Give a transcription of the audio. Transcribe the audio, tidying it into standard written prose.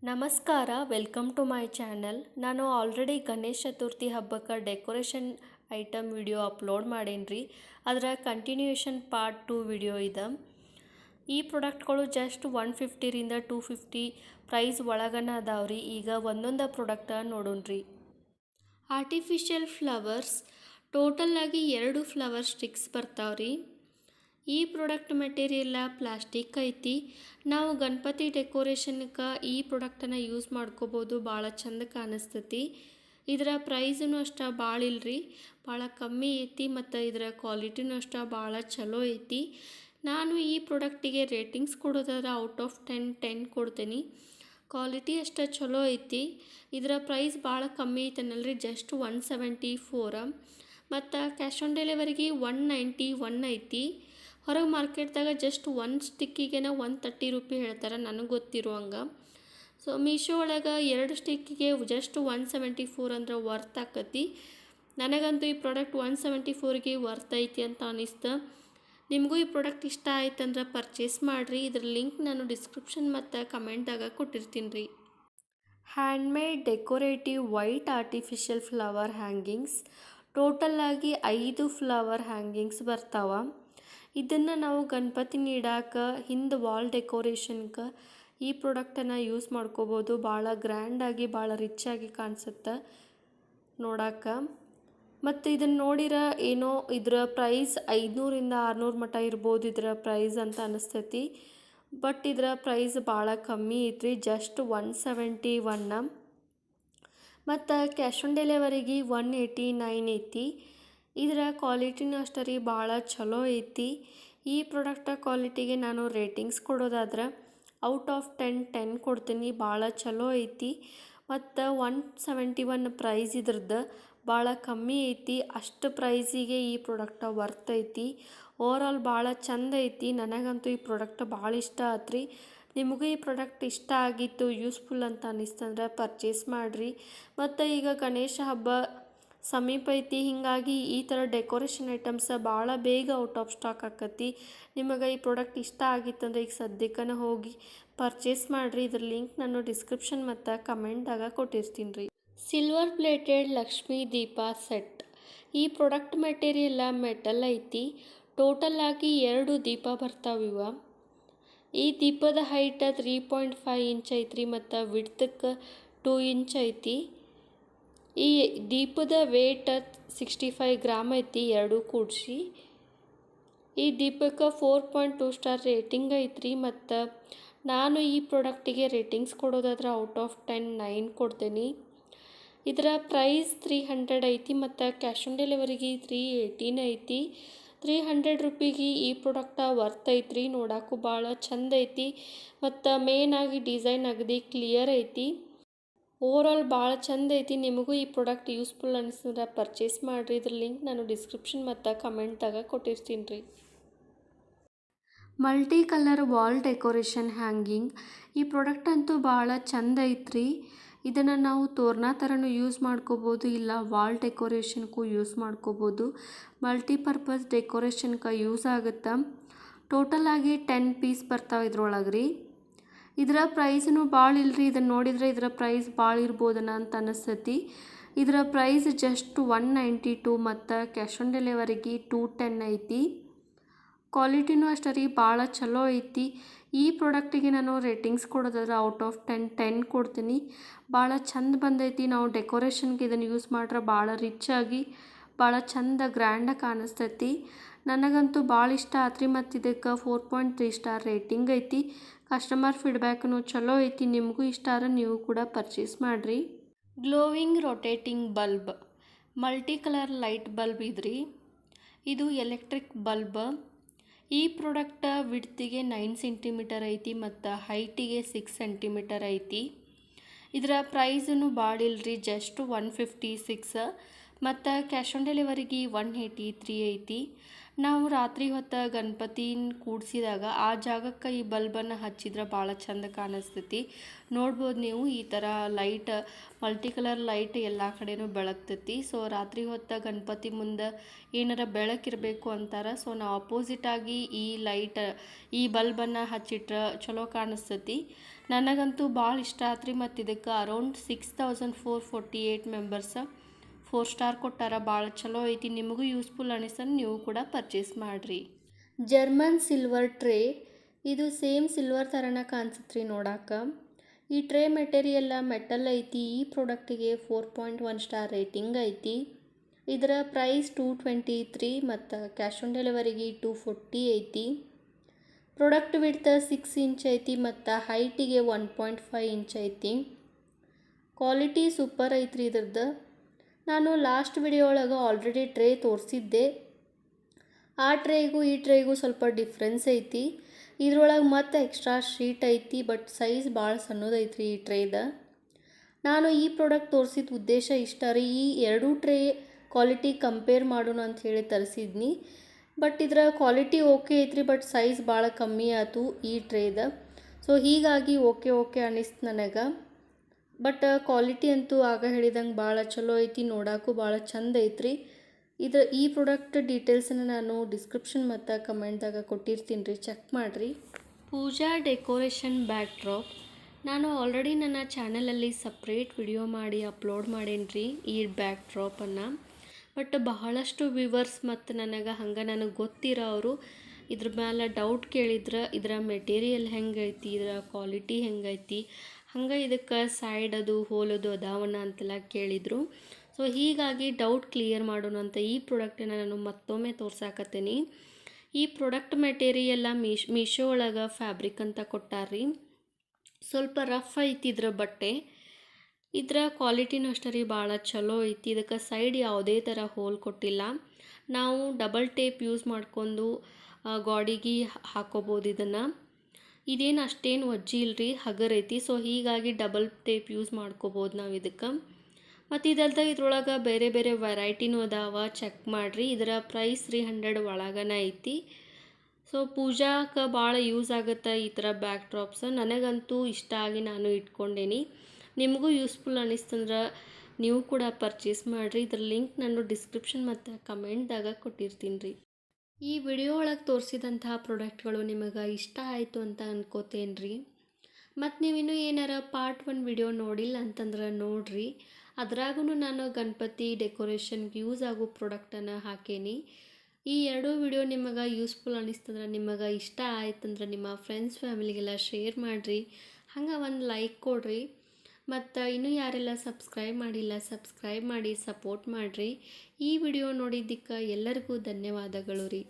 ನಮಸ್ಕಾರ, welcome to my channel. ನಾನು already Ganesha Chaturthi ಹಬ್ಬಕ್ಕೆ ಡೆಕೋರೇಷನ್ ಐಟಮ್ ವಿಡಿಯೋ ಅಪ್ಲೋಡ್ ಮಾಡೀನಿ. ಅದರ ಕಂಟಿನ್ಯೂಯೇಷನ್ ಪಾರ್ಟ್ 2 ವಿಡಿಯೋ ಇದೆ. ಈ ಪ್ರಾಡಕ್ಟ್ಗಳು ಜಸ್ಟ್ 150ರಿಂದ 250 ಪ್ರೈಸ್ ಒಳಗನ ಅದಾವ್ರಿ. ಈಗ ಒಂದೊಂದು ಪ್ರಾಡಕ್ಟ್ ನೋಡೋಣ್ರಿ. ಆರ್ಟಿಫಿಷಿಯಲ್ ಫ್ಲವರ್ಸ್ ಟೋಟಲ್ ಆಗಿ 2 ಫ್ಲವರ್ ಸ್ಟಿಕ್ಸ್ ಬರ್ತಾವ್ರಿ. ಈ ಪ್ರಾಡಕ್ಟ್ ಮೆಟೀರಿಯಲ್ ಪ್ಲಾಸ್ಟಿಕ್ ಐತಿ. ನಾವು ಗಣಪತಿ ಡೆಕೋರೇಷನ್ಗೆ ಈ ಪ್ರಾಡಕ್ಟನ್ನು ಯೂಸ್ ಮಾಡ್ಕೋಬೋದು. ಭಾಳ ಚಂದ ಕಾಣಿಸ್ತೈತಿ. ಇದರ ಪ್ರೈಸೂ ಅಷ್ಟ ಭಾಳ ಇಲ್ರಿ, ಭಾಳ ಕಮ್ಮಿ ಐತಿ. ಮತ್ತು ಇದರ ಕ್ವಾಲಿಟಿನೂ ಅಷ್ಟ ಭಾಳ ಚಲೋ ಐತಿ. ನಾನು ಈ ಪ್ರಾಡಕ್ಟಿಗೆ ರೇಟಿಂಗ್ಸ್ ಕೊಡೋದಾದ್ರೆ ಔಟ್ ಆಫ್ 10 ಕೊಡ್ತೀನಿ. ಕ್ವಾಲಿಟಿ ಅಷ್ಟ ಚಲೋ ಐತಿ. ಇದರ ಪ್ರೈಸ್ ಭಾಳ ಕಮ್ಮಿ ಐತನಲ್ರಿ, ಜಸ್ಟ್ 174. ಮತ್ತು ಕ್ಯಾಶ್ ಆನ್ ಡೆಲಿವರಿಗೆ 191 ಐತಿ. ಹೊರಗೆ ಮಾರ್ಕೆಟ್ದಾಗ ಜಸ್ಟ್ ಒಂದು ಸ್ಟಿಕ್ಕಿಗೆ 130 ರೂಪಾಯಿ ಹೇಳ್ತಾರೆ, ನನಗೆ ಗೊತ್ತಿರುವಂಗೆ. ಸೊ ಮೀಶೋ ಒಳಗೆ 2 ಸ್ಟಿಕ್ಕಿಗೆ ಜಸ್ಟ್ 174 ಅಂದ್ರೆ ವರ್ತ್ ಆಕತಿ. ನನಗಂತೂ ಈ ಪ್ರಾಡಕ್ಟ್ 174ಗೆ ವರ್ತ್ ಐತಿ ಅಂತ ಅನಿಸ್ತು. ನಿಮಗೂ ಈ ಪ್ರಾಡಕ್ಟ್ ಇಷ್ಟ ಆಯ್ತಂದ್ರೆ ಪರ್ಚೇಸ್ ಮಾಡಿರಿ. ಇದ್ರ ಲಿಂಕ್ ನಾನು ಡಿಸ್ಕ್ರಿಪ್ಷನ್ ಮತ್ತು ಕಮೆಂಟ್ದಾಗ ಕೊಟ್ಟಿರ್ತೀನಿ ರೀ. Handmade decorative white artificial flower hangings. Total ಆಗಿ 5 ಫ್ಲವರ್ ಹ್ಯಾಂಗಿಂಗ್ಸ್ ಬರ್ತಾವ. ಇದನ್ನು ನಾವು ಗಣಪತಿ ಇಡಾಕ ಹಿಂದೆ ವಾಲ್ ಡೆಕೋರೇಷನ್ಗೆ ಈ ಪ್ರಾಡಕ್ಟನ್ನು ಯೂಸ್ ಮಾಡ್ಕೋಬೋದು. ಭಾಳ ಗ್ರ್ಯಾಂಡಾಗಿ ಭಾಳ ರಿಚ್ಚಾಗಿ ಕಾಣಿಸುತ್ತೆ ನೋಡಾಕ. ಮತ್ತು ಇದನ್ನು ನೋಡಿರ ಏನೋ ಇದರ ಪ್ರೈಸ್ 500ರಿಂದ 600 ಮಟ್ಟ ಇರ್ಬೋದು ಇದರ ಪ್ರೈಸ್ ಅಂತ ಅನಿಸ್ತೈತಿ. ಬಟ್ ಇದರ ಪ್ರೈಸ್ ಭಾಳ ಕಮ್ಮಿ ಐತ್ರಿ, ಜಸ್ಟ್ 171. ಮತ್ತು ಕ್ಯಾಶ್ ಆನ್ ಡೆಲಿವರಿಗೆ 189 ಐತಿ. ಇದರ ಕ್ವಾಲಿಟಿನೂ ಅಷ್ಟೇ ರೀ, ಭಾಳ ಚಲೋ ಐತಿ. ಈ ಪ್ರಾಡಕ್ಟ ಕ್ವಾಲಿಟಿಗೆ ನಾನು ರೇಟಿಂಗ್ಸ್ ಕೊಡೋದಾದ್ರೆ ಔಟ್ ಆಫ್ 10 ಕೊಡ್ತೀನಿ. ಭಾಳ ಚಲೋ ಐತಿ. ಮತ್ತು 171 ಪ್ರೈಸ್ ಇದ್ರದ್ದು ಭಾಳ ಕಮ್ಮಿ ಐತಿ. ಅಷ್ಟು ಪ್ರೈಸಿಗೆ ಈ ಪ್ರಾಡಕ್ಟ ವರ್ತ್ ಐತಿ. ಓವರಾಲ್ ಭಾಳ ಚಂದ ಐತಿ. ನನಗಂತೂ ಈ ಪ್ರಾಡಕ್ಟ್ ಭಾಳ ಇಷ್ಟ ಆತ್ರಿ. ನಿಮಗೂ ಈ ಪ್ರಾಡಕ್ಟ್ ಇಷ್ಟ ಆಗಿತ್ತು, ಯೂಸ್ಫುಲ್ ಅಂತ ಅನಿಸ್ತಂದ್ರೆ ಪರ್ಚೇಸ್ ಮಾಡಿರಿ. ಮತ್ತು ಈಗ ಗಣೇಶ ಹಬ್ಬ ಸಮೀಪ ಐತಿ, ಹೀಗಾಗಿ ಈ ಥರ ಡೆಕೋರೇಷನ್ ಐಟಮ್ಸ್ ಭಾಳ ಬೇಗ ಔಟ್ ಆಫ್ ಸ್ಟಾಕ್ ಆಕತಿ. ನಿಮಗೆ ಈ ಪ್ರಾಡಕ್ಟ್ ಇಷ್ಟ ಆಗಿತ್ತಂದ್ರೆ ಈಗ ಸದ್ಯಕ್ಕನ ಹೋಗಿ ಪರ್ಚೇಸ್ ಮಾಡಿರಿ. ಇದ್ರ ಲಿಂಕ್ ನಾನು ಡಿಸ್ಕ್ರಿಪ್ಷನ್ ಮತ್ತು ಕಮೆಂಟ್ದಾಗ ಕೊಟ್ಟಿರ್ತೀನಿ ರೀ. ಸಿಲ್ವರ್ ಪ್ಲೇಟೆಡ್ ಲಕ್ಷ್ಮೀ ದೀಪ ಸೆಟ್. ಈ ಪ್ರಾಡಕ್ಟ್ ಮೆಟೀರಿಯಲ್ ಮೆಟಲ್ ಐತಿ. ಟೋಟಲ್ ಆಗಿ 2 ದೀಪ ಬರ್ತಾವಿವ. ಈ ದೀಪದ ಹೈಟ್ 3.5 ಇಂಚ್ ಐತ್ರಿ ಮತ್ತು ವಿಡ್ತಕ್ಕೆ 2 ಇಂಚ್ ಐತಿ. ಈ ದೀಪದ ವೇಟ್ 65 ಗ್ರಾಮ್ ಐತಿ, 2 ಕೂಡಿಸಿ. ಈ ದೀಪಕ್ಕೆ 4.2 ಸ್ಟಾರ್ ರೇಟಿಂಗ್ ಐತ್ರಿ. ಮತ್ತು ನಾನು ಈ ಪ್ರಾಡಕ್ಟಿಗೆ ರೇಟಿಂಗ್ಸ್ ಕೊಡೋದಾದ್ರೆ ಔಟ್ ಆಫ್ 10 9 ಕೊಡ್ತೀನಿ. ಇದರ ಪ್ರೈಸ್ 300 ಐತಿ ಮತ್ತು ಕ್ಯಾಶ್ ಆನ್ ಡೆಲಿವರಿಗೆ 318 ಐತಿ. 300 ರೂಪಾಯಿಗೆ ಈ ಪ್ರಾಡಕ್ಟ ವರ್ತ್ ಐತ್ರಿ. ನೋಡೋಕ್ಕೂ ಭಾಳ ಚಂದ ಐತಿ ಮತ್ತು ಮೇನಾಗಿ ಡಿಸೈನ್ ಅಗದಿ ಕ್ಲಿಯರ್ ಐತಿ. ಓವರಾಲ್ ಭಾಳ ಚಂದ ಐತಿ. ನಿಮಗೂ ಈ ಪ್ರಾಡಕ್ಟ್ ಯೂಸ್ಫುಲ್ ಅನಿಸಿದ್ರೆ ಪರ್ಚೇಸ್ ಮಾಡಿರಿ. ಇದ್ರ ಲಿಂಕ್ ನಾನು ಡಿಸ್ಕ್ರಿಪ್ಷನ್ ಮತ್ತು ಕಮೆಂಟ್ದಾಗ ಕೊಟ್ಟಿರ್ತೀನಿ ರೀ. Multi colour wall decoration hanging. ಈ ಪ್ರಾಡಕ್ಟ್ ಅಂತೂ ಭಾಳ ಚಂದ ಐತ್ರಿ. ಇದನ್ನು ನಾವು ತೋರಣ ಥರನೂ ಯೂಸ್ ಮಾಡ್ಕೋಬೋದು, ಇಲ್ಲ ವಾಲ್ ಡೆಕೋರೇಷನ್ಗೂ ಯೂಸ್ ಮಾಡ್ಕೋಬೋದು. ಮಲ್ಟಿಪರ್ಪಸ್ ಡೆಕೋರೇಷನ್ಗೆ ಯೂಸ್ ಆಗುತ್ತೆ. ಟೋಟಲ್ ಆಗಿ 10 ಪೀಸ್ ಬರ್ತಾವೆ ಇದ್ರೊಳಗೆ ರೀ. ಇದರ ಪ್ರೈಸ್ನು ಭಾಳ ಇಲ್ರಿ. ಇದನ್ನು ನೋಡಿದರೆ ಇದರ ಪ್ರೈಸ್ ಭಾಳ ಇರ್ಬೋದನ ಅಂತ ಅನಿಸ್ತೈತಿ. ಇದರ ಪ್ರೈಸ್ ಜಸ್ಟ್ 192 ಮತ್ತು ಕ್ಯಾಶ್ ಆನ್ ಡೆಲಿವರಿಗೆ 210 ಐತಿ. ಕ್ವಾಲಿಟಿನೂ ಅಷ್ಟೇ ರೀ, ಭಾಳ ಚಲೋ ಐತಿ. ಈ ಪ್ರಾಡಕ್ಟಿಗೆ ನಾನು ರೇಟಿಂಗ್ಸ್ ಕೊಡೋದಾದ್ರೆ ಔಟ್ ಆಫ್ 10 ಕೊಡ್ತೀನಿ. ಭಾಳ ಚಂದ ಬಂದೈತಿ. ನಾವು ಡೆಕೋರೇಷನ್ಗೆ ಇದನ್ನು ಯೂಸ್ ಮಾಡ್ರೆ ಭಾಳ ರಿಚ್ಚಾಗಿ ಭಾಳ ಚಂದ ಗ್ರ್ಯಾಂಡಾಗಿ ಕಾಣಿಸ್ತೈತಿ. ನನಗಂತೂ ಭಾಳ ಇಷ್ಟ ಆತ್ರಿ. ಮತ್ತು ಇದಕ್ಕೆ 4.3 ಸ್ಟಾರ್ ರೇಟಿಂಗ್ ಐತಿ. ಕಸ್ಟಮರ್ ಫೀಡ್ಬ್ಯಾಕ್ನು ಚಲೋ ಐತಿ. ನಿಮಗೂ ಇಷ್ಟ ಆದರೆ ನೀವು ಕೂಡ ಪರ್ಚೇಸ್ ಮಾಡಿರಿ. Glowing rotating bulb. Multi colour light bulb ಇದ್ರಿ. ಇದು ಎಲೆಕ್ಟ್ರಿಕ್ ಬಲ್ಬ್. ಈ ಪ್ರಾಡಕ್ಟ್ ವಿಡ್ತಿಗೆ 9 ಸೆಂಟಿಮೀಟರ್ ಐತಿ ಮತ್ತು ಹೈಟಿಗೆ 6 ಸೆಂಟಿಮೀಟರ್ ಐತಿ. ಇದರ ಪ್ರೈಸೂ ಭಾಳ ಇಲ್ರಿ, ಜಸ್ಟ್ 156 ಮತ್ತು ಕ್ಯಾಶ್ ಆನ್ ಡೆಲಿವರಿಗೆ 183 ಐತಿ. ನಾವು ರಾತ್ರಿ ಹೊತ್ತು ಗಣಪತಿನ ಕೂಡಿಸಿದಾಗ ಆ ಜಾಗಕ್ಕೆ ಈ ಬಲ್ಬನ್ನು ಹಚ್ಚಿದ್ರೆ ಭಾಳ ಚಂದ ಕಾಣಿಸ್ತೈತಿ. ನೋಡ್ಬೋದು ನೀವು ಈ ಥರ ಲೈಟ್ ಮಲ್ಟಿ ಕಲರ್ ಲೈಟ್ ಎಲ್ಲ ಕಡೆನೂ ಬೆಳಗ್ತೈತಿ. ಸೊ ರಾತ್ರಿ ಹೊತ್ತು ಗಣಪತಿ ಮುಂದೆ ಏನಾರ ಬೆಳಕಿರಬೇಕು ಅಂತಾರೆ. ಸೊ ನಾವು ಅಪೋಸಿಟಾಗಿ ಈ ಬಲ್ಬನ್ನು ಹಚ್ಚಿಟ್ರೆ ಚಲೋ ಕಾಣಿಸ್ತೈತಿ. ನನಗಂತೂ ಭಾಳ ಇಷ್ಟ ಆತ್ರಿ. ಮತ್ತು ಇದಕ್ಕೆ ಅರೌಂಡ್ 6448 ಮೆಂಬರ್ಸ 4 ಸ್ಟಾರ್ ಕೊಟ್ಟಾರ. ಭಾಳ ಚಲೋ ಐತಿ. ನಿಮಗೂ ಯೂಸ್ಫುಲ್ ಅನಿಸ್ತಂದ್ರೆ ನೀವು ಕೂಡ ಪರ್ಚೇಸ್ ಮಾಡಿರಿ. ಜರ್ಮನ್ ಸಿಲ್ವರ್ ಟ್ರೇ, ಇದು ಸೇಮ್ ಸಿಲ್ವರ್ ಥರನ ಕಾಣಿಸುತ್ತೆ ನೋಡಾಕ. ಈ ಟ್ರೇ ಮೆಟೀರಿಯಲ್ಲ ಮೆಟಲ್ ಐತಿ. ಈ ಪ್ರಾಡಕ್ಟಿಗೆ 4.1 ಸ್ಟಾರ್ ರೇಟಿಂಗ್ ಐತಿ. ಇದರ ಪ್ರೈಸ್ $223 ಮತ್ತು ಕ್ಯಾಶ್ ಆನ್ ಡೆಲಿವರಿಗೆ $240 ಐತಿ. ಪ್ರಾಡಕ್ಟ್ ವಿಡ್ತ್ 6 ಇಂಚ್ ಐತಿ ಮತ್ತು ಹೈಟಿಗೆ 1.5 ಇಂಚ್ ಐತಿ. ಕ್ವಾಲಿಟಿ ಸೂಪರ್ ಐತ್ರಿ ಇದ್ರದ್ದು. ನಾನು ಲಾಸ್ಟ್ ವಿಡಿಯೋ ಒಳಗೆ ಆಲ್ರೆಡಿ ಟ್ರೇ ತೋರಿಸಿದ್ದೆ. ಆ ಟ್ರೇಗೂ ಈ ಟ್ರೇಗೂ ಸ್ವಲ್ಪ ಡಿಫ್ರೆನ್ಸ್ ಐತಿ. ಇದ್ರೊಳಗೆ ಮತ್ತೆ ಎಕ್ಸ್ಟ್ರಾ ಶೀಟ್ ಐತಿ, ಬಟ್ ಸೈಜ್ ಭಾಳ ಸಣ್ಣದೈತ್ರಿ ಈ ಟ್ರೇದ. ನಾನು ಈ ಪ್ರಾಡಕ್ಟ್ ತೋರಿಸಿದ ಉದ್ದೇಶ ಇಷ್ಟ ರೀ. ಈ ಎರಡೂ ಟ್ರೇ ಕ್ವಾಲಿಟಿ ಕಂಪೇರ್ ಮಾಡೋಣ ಅಂತ ಹೇಳಿ ತರಿಸಿದ್ನಿ. ಬಟ್ ಇದರ ಕ್ವಾಲಿಟಿ ಓಕೆ ಐತ್ರಿ, ಬಟ್ ಸೈಜ್ ಭಾಳ ಕಮ್ಮಿ ಆಯ್ತು ಈ ಟ್ರೇದ. ಸೊ ಹೀಗಾಗಿ ಓಕೆ ಅನ್ನಿಸ್ತು ನನಗೆ. ಬಟ್ ಕ್ವಾಲಿಟಿ ಅಂತೂ ಆಗ ಹೇಳಿದಂಗೆ ಭಾಳ ಚಲೋ ಐತಿ. ನೋಡೋಕ್ಕೂ ಭಾಳ ಚಂದ ಐತ್ರಿ. ಈ ಪ್ರಾಡಕ್ಟ್ ಡೀಟೇಲ್ಸನ್ನು ನಾನು ಡಿಸ್ಕ್ರಿಪ್ಷನ್ ಮತ್ತು ಕಮೆಂಟ್ದಾಗ ಕೊಟ್ಟಿರ್ತೀನಿ ರೀ, ಚೆಕ್ ಮಾಡಿರಿ. ಪೂಜಾ ಡೆಕೋರೇಷನ್ ಬ್ಯಾಕ್ ಡ್ರಾಪ್, ನಾನು ಆಲ್ರೆಡಿ ನನ್ನ ಚಾನಲಲ್ಲಿ ಸಪ್ರೇಟ್ ವಿಡಿಯೋ ಮಾಡಿ ಅಪ್ಲೋಡ್ ಮಾಡೇನಿ ಈ ಬ್ಯಾಕ್ ಡ್ರಾಪನ್ನು. ಬಟ್ ಬಹಳಷ್ಟು ವ್ಯೂವರ್ಸ್ ಮತ್ತು ನನಗೆ ಗೊತ್ತಿರೋ ಅವರು ಇದ್ರ ಮೇಲೆ ಡೌಟ್ ಕೇಳಿದ್ರೆ ಇದರ ಮೆಟೀರಿಯಲ್ ಹೆಂಗೈತಿ, ಇದರ ಕ್ವಾಲಿಟಿ ಹೆಂಗೈತಿ, ಹಂಗೆ ಇದಕ್ಕೆ ಸೈಡ್ ಅದು ಹೋಲೋದು ಅದಾವನ್ನ ಅಂತೆಲ್ಲ ಕೇಳಿದರು. ಸೊ ಹೀಗಾಗಿ ಡೌಟ್ ಕ್ಲಿಯರ್ ಮಾಡೋಣ ಅಂತ ಈ ಪ್ರಾಡಕ್ಟನ್ನು ನಾನು ಮತ್ತೊಮ್ಮೆ ತೋರ್ಸಾಕತ್ತೀನಿ. ಈ ಪ್ರಾಡಕ್ಟ್ ಮೆಟೀರಿಯಲ್ಲ ಮೀಶೋ ಒಳಗೆ ಫ್ಯಾಬ್ರಿಕ್ ಅಂತ ಕೊಟ್ಟಾರ್ರಿ. ಸ್ವಲ್ಪ ರಫ್ ಐತಿ ಇದ್ರ ಬಟ್ಟೆ. ಇದರ ಕ್ವಾಲಿಟಿನೂ ಅಷ್ಟೇ ರೀ, ಭಾಳ ಚಲೋ ಐತಿ. ಇದಕ್ಕೆ ಸೈಡ್ ಯಾವುದೇ ಥರ ಹೋಲ್ ಕೊಟ್ಟಿಲ್ಲ. ನಾವು ಡಬಲ್ ಟೇಪ್ ಯೂಸ್ ಮಾಡ್ಕೊಂಡು ಗಾಡಿಗೆ ಹಾಕೋಬೋದು ಇದನ್ನು. ಇದೇನು ಅಷ್ಟೇನು ವಜ್ಜಿ ಇಲ್ರಿ, ಹಗರ್ ಐತಿ. ಸೊ ಹೀಗಾಗಿ ಡಬಲ್ ಟೇಪ್ ಯೂಸ್ ಮಾಡ್ಕೋಬೋದು ನಾವು ಇದಕ್ಕೆ. ಮತ್ತು ಇದಲ್ದ ಇದ್ರೊಳಗೆ ಬೇರೆ ಬೇರೆ ವೆರೈಟಿನೂ ಅದಾವ, ಚೆಕ್ ಮಾಡಿರಿ. ಇದರ ಪ್ರೈಸ್ 300 ಒಳಗನ ಐತಿ. ಸೊ ಪೂಜಾಕ್ಕೆ ಭಾಳ ಯೂಸ್ ಆಗುತ್ತೆ ಈ ಥರ ಬ್ಯಾಕ್ ಡ್ರಾಪ್ಸ್. ನನಗಂತೂ ಇಷ್ಟ ಆಗಿ ನಾನು ಇಟ್ಕೊಂಡೇನಿ. ನಿಮಗೂ ಯೂಸ್ಫುಲ್ ಅನ್ನಿಸ್ತಂದ್ರೆ ನೀವು ಕೂಡ ಪರ್ಚೇಸ್ ಮಾಡಿರಿ. ಇದರ ಲಿಂಕ್ ನಾನು ಡಿಸ್ಕ್ರಿಪ್ಷನ್ ಮತ್ತು ಕಮೆಂಟ್ದಾಗ ಕೊಟ್ಟಿರ್ತೀನಿ ರೀ. ಈ ವಿಡಿಯೋ ಒಳಗೆ ತೋರಿಸಿದಂತಹ ಪ್ರಾಡಕ್ಟ್ಗಳು ನಿಮಗೆ ಇಷ್ಟ ಆಯಿತು ಅಂತ ಅನ್ಕೋತೇನೆ ರೀ. ಮತ್ತು ನೀವಿನ್ನೂ ಏನಾರ ಪಾರ್ಟ್ 1 ವಿಡಿಯೋ ನೋಡಿಲ್ಲ ಅಂತಂದ್ರೆ ನೋಡಿರಿ. ಅದ್ರಾಗೂ ನಾನು ಗಣಪತಿ ಡೆಕೋರೇಷನ್ಗೆ ಯೂಸ್ ಆಗೋ ಪ್ರಾಡಕ್ಟನ್ನು ಹಾಕೇನಿ. ಈ ಎರಡೂ ವಿಡಿಯೋ ನಿಮಗೆ ಯೂಸ್ಫುಲ್ ಅನ್ನಿಸ್ತಂದ್ರೆ, ನಿಮಗೆ ಇಷ್ಟ ಆಯ್ತಂದ್ರೆ ನಿಮ್ಮ ಫ್ರೆಂಡ್ಸ್ ಫ್ಯಾಮಿಲಿಗೆಲ್ಲ ಶೇರ್ ಮಾಡಿರಿ. ಹಂಗೆ ಒಂದು ಲೈಕ್ ಕೊಡಿರಿ. ಮತ್ತು ಇನ್ನೂ ಯಾರೆಲ್ಲ ಸಬ್ಸ್ಕ್ರೈಬ್ ಮಾಡಿಲ್ಲ ಸಬ್ಸ್ಕ್ರೈಬ್ ಮಾಡಿ ಸಪೋರ್ಟ್ ಮಾಡಿರಿ. ಈ ವಿಡಿಯೋ ನೋಡಿದ್ದಕ್ಕೆ ಎಲ್ಲರಿಗೂ ಧನ್ಯವಾದಗಳು ರೀ.